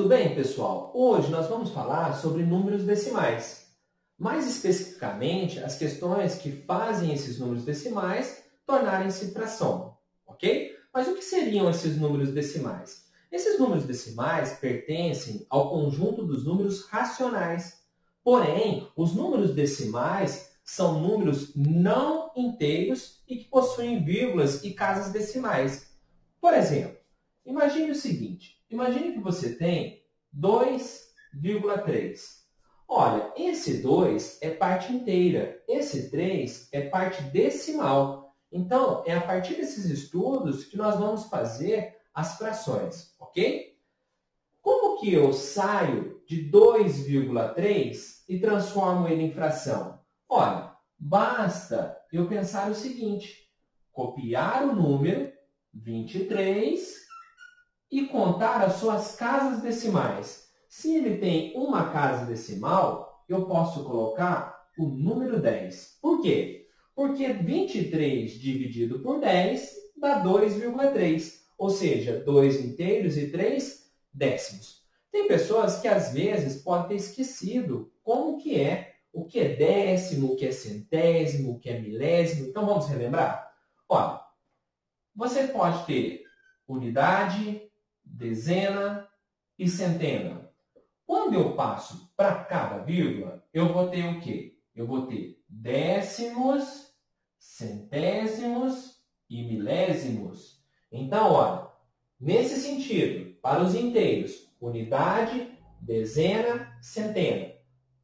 Tudo bem, pessoal? Hoje nós vamos falar sobre números decimais. Mais especificamente, as questões que fazem esses números decimais tornarem-se fração, ok? Mas o que seriam esses números decimais? Esses números decimais pertencem ao conjunto dos números racionais. Porém, os números decimais são números não inteiros e que possuem vírgulas e casas decimais. Por exemplo, imagine o seguinte. Imagine que você tem 2,3. Olha, esse 2 é parte inteira, esse 3 é parte decimal. Então, é a partir desses estudos que nós vamos fazer as frações, ok? Como que eu saio de 2,3 e transformo ele em fração? Olha, basta eu pensar o seguinte: copiar o número 23 e contar as suas casas decimais. Se ele tem uma casa decimal, eu posso colocar o número 10. Por quê? Porque 23 dividido por 10 dá 2,3, ou seja, 2 inteiros e 3 décimos. Tem pessoas que às vezes podem ter esquecido como que é, o que é décimo, o que é centésimo, o que é milésimo. Então vamos relembrar? Olha, você pode ter unidade, dezena e centena. Quando eu passo para cada vírgula, eu vou ter o quê? Eu vou ter décimos, centésimos e milésimos. Então, olha, nesse sentido, para os inteiros, unidade, dezena, centena.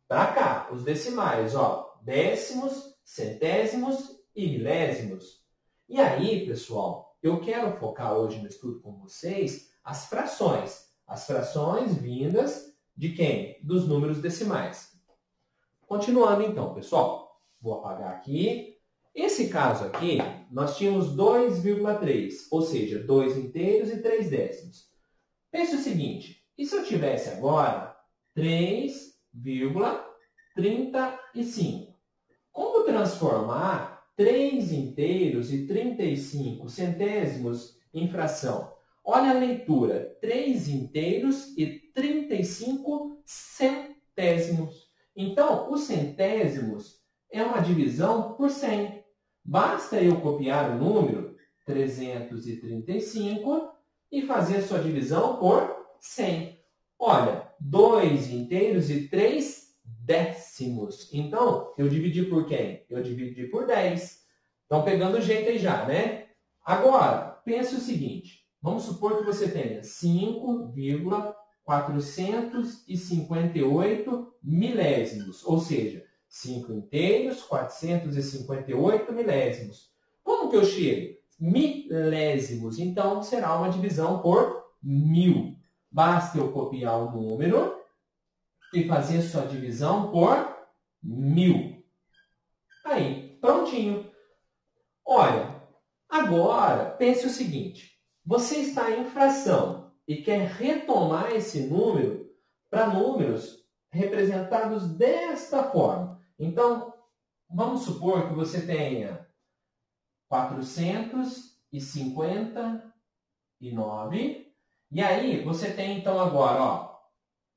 Para cá, os decimais, ó, décimos, centésimos e milésimos. E aí, pessoal, eu quero focar hoje no estudo com vocês as frações. As frações vindas de quem? Dos números decimais. Continuando então, pessoal. Vou apagar aqui. Esse caso aqui, nós tínhamos 2,3, ou seja, 2 inteiros e 3 décimos. Pense o seguinte, e se eu tivesse agora 3,35? Como transformar 3 inteiros e 35 centésimos em fração? Olha a leitura, 3 inteiros e 35 centésimos. Então, os centésimos é uma divisão por 100. Basta eu copiar o número 335 e fazer sua divisão por 100. Olha, 2 inteiros e 3 décimos. Então, eu dividi por quem? Eu dividi por 10. Estão pegando o jeito aí já, né? Agora, pense o seguinte. Vamos supor que você tenha 5,458 milésimos, ou seja, 5 inteiros, 458 milésimos. Como que eu chego? Milésimos. Então, será uma divisão por 1000. Basta eu copiar o número e fazer sua divisão por 1000. Aí, prontinho. Olha, agora pense o seguinte. Você está em fração e quer retomar esse número para números representados desta forma. Então, vamos supor que você tenha 459, e aí você tem então agora, ó,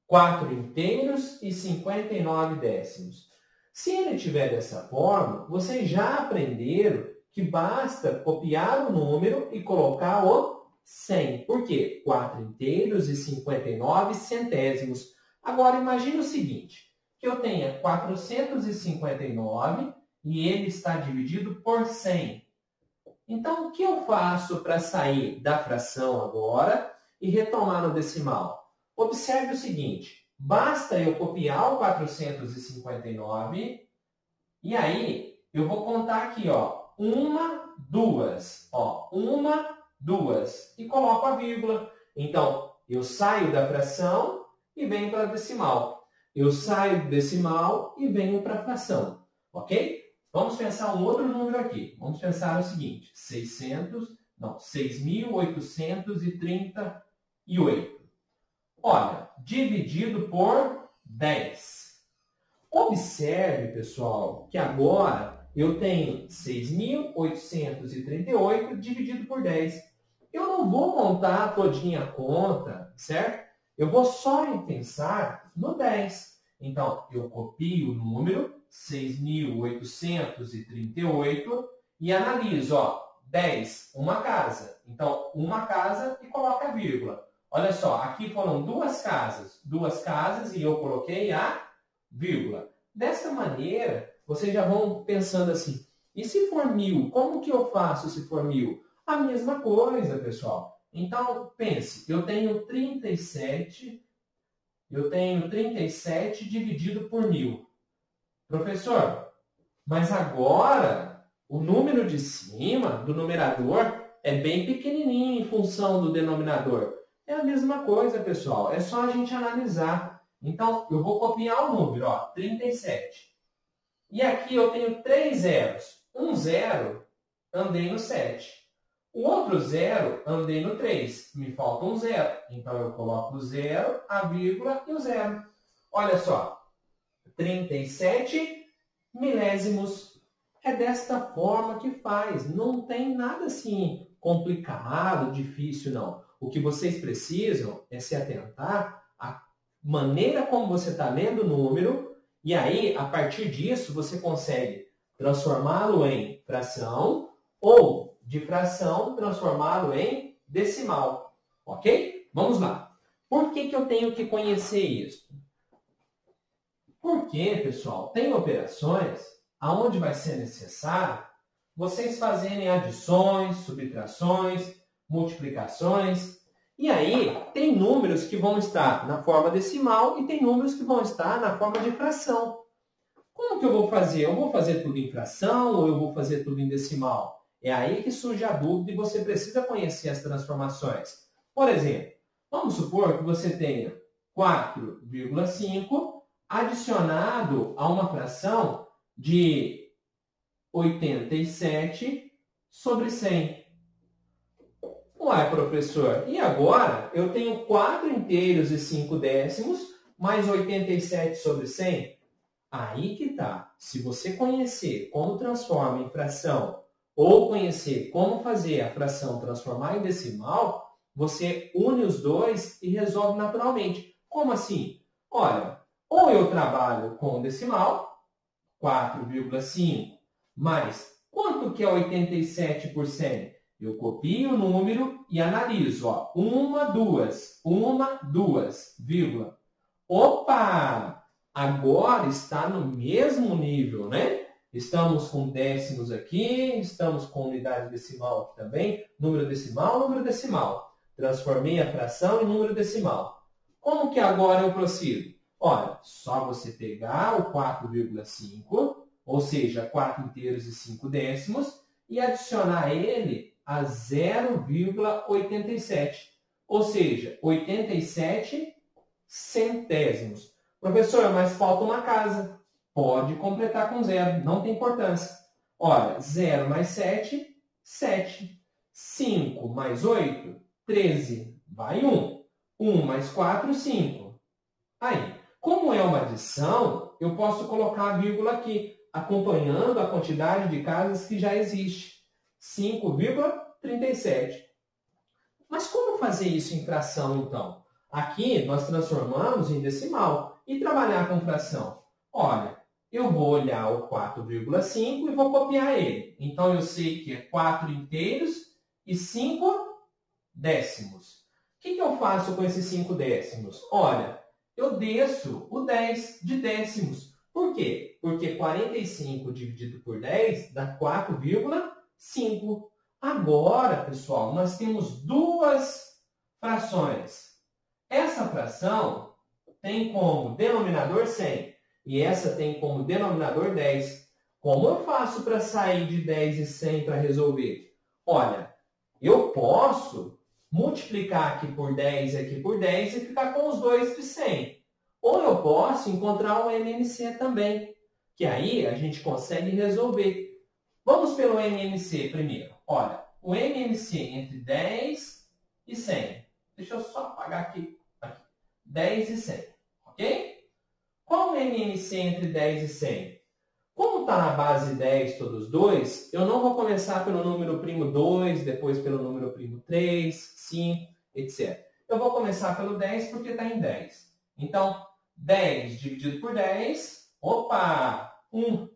4 inteiros e 59 décimos. Se ele tiver dessa forma, vocês já aprenderam que basta copiar o número e colocar o 100. Por quê? 4 inteiros e 59 centésimos. Agora, imagine o seguinte, que eu tenha 459 e ele está dividido por 100. Então, o que eu faço para sair da fração agora e retomar no decimal? Observe o seguinte, basta eu copiar o 459 e aí eu vou contar aqui, ó, 1, 2, ó, 1, 2 e coloco a vírgula. Então, eu saio da fração e venho para a decimal. Eu saio do decimal e venho para a fração, ok? Vamos pensar um outro número aqui. Vamos pensar o seguinte, 6.838. Olha, dividido por 10. Observe, pessoal, que agora eu tenho 6.838 dividido por 10. Eu não vou montar todinha a conta, certo? eu vou só pensar no 10. Então, eu copio o número 6.838 e analiso, ó, 10, uma casa. Então, uma casa e coloca a vírgula. Olha só, aqui foram duas casas e eu coloquei a vírgula. Dessa maneira, vocês já vão pensando assim, e se for 1.000, como que eu faço se for 1.000? A mesma coisa, pessoal. Então, pense, eu tenho 37 dividido por 1.000. Professor, mas agora o número de cima do numerador é bem pequenininho em função do denominador. É a mesma coisa, pessoal. É só a gente analisar. Então, eu vou copiar o número, ó, 37. E aqui eu tenho 3 zeros. Um zero, andei no 7. O outro zero, andei no 3. Me falta um zero. Então, eu coloco o zero, a vírgula e o zero. Olha só. 37 milésimos. É desta forma que faz. Não tem nada assim complicado, difícil, não. O que vocês precisam é se atentar à maneira como você está lendo o número e aí, a partir disso, você consegue transformá-lo em fração ou, de fração, transformá-lo em decimal. Ok? Vamos lá. Por que eu tenho que conhecer isso? Porque, pessoal, tem operações onde vai ser necessário vocês fazerem adições, subtrações, multiplicações. E aí, tem números que vão estar na forma decimal e tem números que vão estar na forma de fração. Como que eu vou fazer? Eu vou fazer tudo em fração ou eu vou fazer tudo em decimal? É aí que surge a dúvida e você precisa conhecer as transformações. Por exemplo, vamos supor que você tenha 4,5 adicionado a uma fração de 87 sobre 100. Uai, professor, e agora eu tenho 4 inteiros e 5 décimos mais 87 sobre 100? Aí que tá. Se você conhecer como transforma em fração ou conhecer como fazer a fração transformar em decimal, você une os dois e resolve naturalmente. Como assim? Olha, ou eu trabalho com decimal, 4,5, mais quanto que é 87 por 100? Eu copio o número e analiso. Ó, 1, 2, vírgula. Opa! Agora está no mesmo nível, né? Estamos com décimos aqui, estamos com unidade decimal aqui também. Número decimal. Transformei a fração em número decimal. Como que agora eu procedo? Olha, só você pegar o 4,5, ou seja, 4 inteiros e 5 décimos, e adicionar ele a 0,87, ou seja, 87 centésimos. Professor, mas falta uma casa. Pode completar com 0, não tem importância. Olha, 0 mais 7, 7. 5 mais 8, 13. Vai 1. 1 mais 4, 5. Aí, como é uma adição, eu posso colocar a vírgula aqui, acompanhando a quantidade de casas que já existe. 5,37. Mas como fazer isso em fração, então? Aqui nós transformamos em decimal. E trabalhar com fração? Olha, eu vou olhar o 4,5 e vou copiar ele. Então, eu sei que é 4 inteiros e 5 décimos. O que eu faço com esses 5 décimos? Olha, eu desço o 10 de décimos. Por quê? Porque 45 dividido por 10 dá 4,5. Agora, pessoal, nós temos duas frações. Essa fração tem como denominador 100 e essa tem como denominador 10. Como eu faço para sair de 10 e 100 para resolver? Olha, eu posso multiplicar aqui por 10 e aqui por 10 e ficar com os dois de 100. Ou eu posso encontrar o MMC também, que aí a gente consegue resolver. Vamos pelo MMC primeiro. Olha, o MMC entre 10 e 100. Deixa eu só apagar aqui. 10 e 100. Ok? Qual o MMC entre 10 e 100? Como está na base 10 todos dois, eu não vou começar pelo número primo 2, depois pelo número primo 3, 5, etc. Eu vou começar pelo 10 porque está em 10. Então, 10 dividido por 10, opa, 1.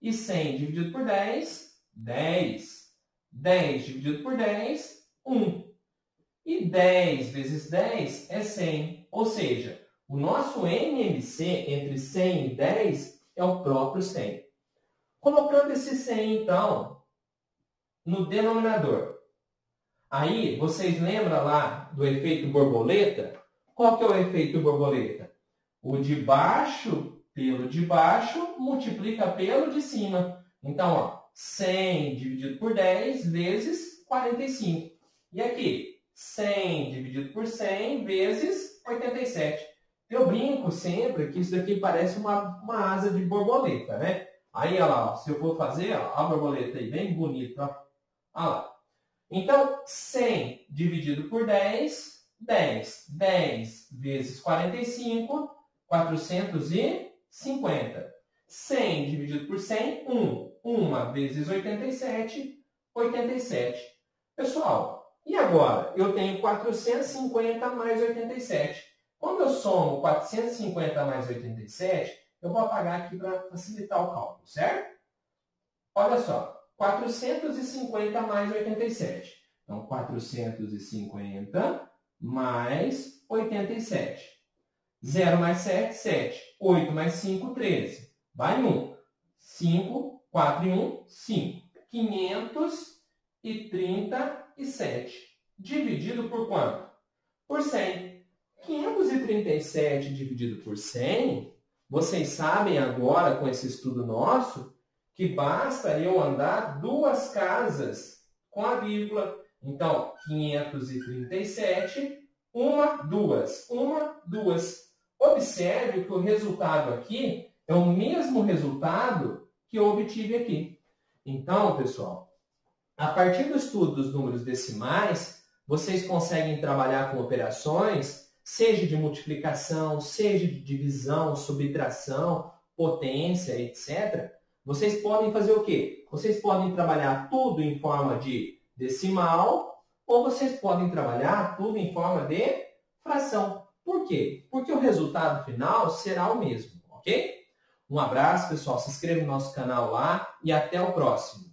E 100 dividido por 10, 10. 10 dividido por 10, 1. E 10 vezes 10 é 100. Ou seja, o nosso MMC entre 100 e 10 é o próprio 100. Colocando esse 100, então, no denominador. Aí, vocês lembram lá do efeito borboleta? Qual que é o efeito borboleta? O de baixo pelo de baixo multiplica pelo de cima. Então, ó, 100 dividido por 10 vezes 45. E aqui, 100 dividido por 100 vezes 87. Eu brinco sempre que isso daqui parece uma asa de borboleta, né? Aí, olha lá, ó, se eu for fazer, ó, a borboleta aí, bem bonita, ó. Olha lá. Então, 100 dividido por 10, 10. 10 vezes 45, 450. 100 dividido por 100, 1. 1 vezes 87, 87. Pessoal, e agora? Eu tenho 450 mais 87. Quando eu somo 450 mais 87, eu vou apagar aqui para facilitar o cálculo, certo? Olha só, 450 mais 87. Então, 450 mais 87. 0 mais 7, 7. 8 mais 5, 13. Vai 1. 5, 4 e 1, 5. 537. Dividido por quanto? Por 100. 537 dividido por 100, vocês sabem agora, com esse estudo nosso, que basta eu andar 2 casas com a vírgula. Então, 537, 1, 2. 1, 2. Observe que o resultado aqui é o mesmo resultado que eu obtive aqui. Então, pessoal, a partir do estudo dos números decimais, vocês conseguem trabalhar com operações, seja de multiplicação, seja de divisão, subtração, potência, etc. Vocês podem fazer o quê? Vocês podem trabalhar tudo em forma de decimal ou vocês podem trabalhar tudo em forma de fração. Por quê? Porque o resultado final será o mesmo, ok? Um abraço, pessoal. Se inscreva no nosso canal lá e até o próximo.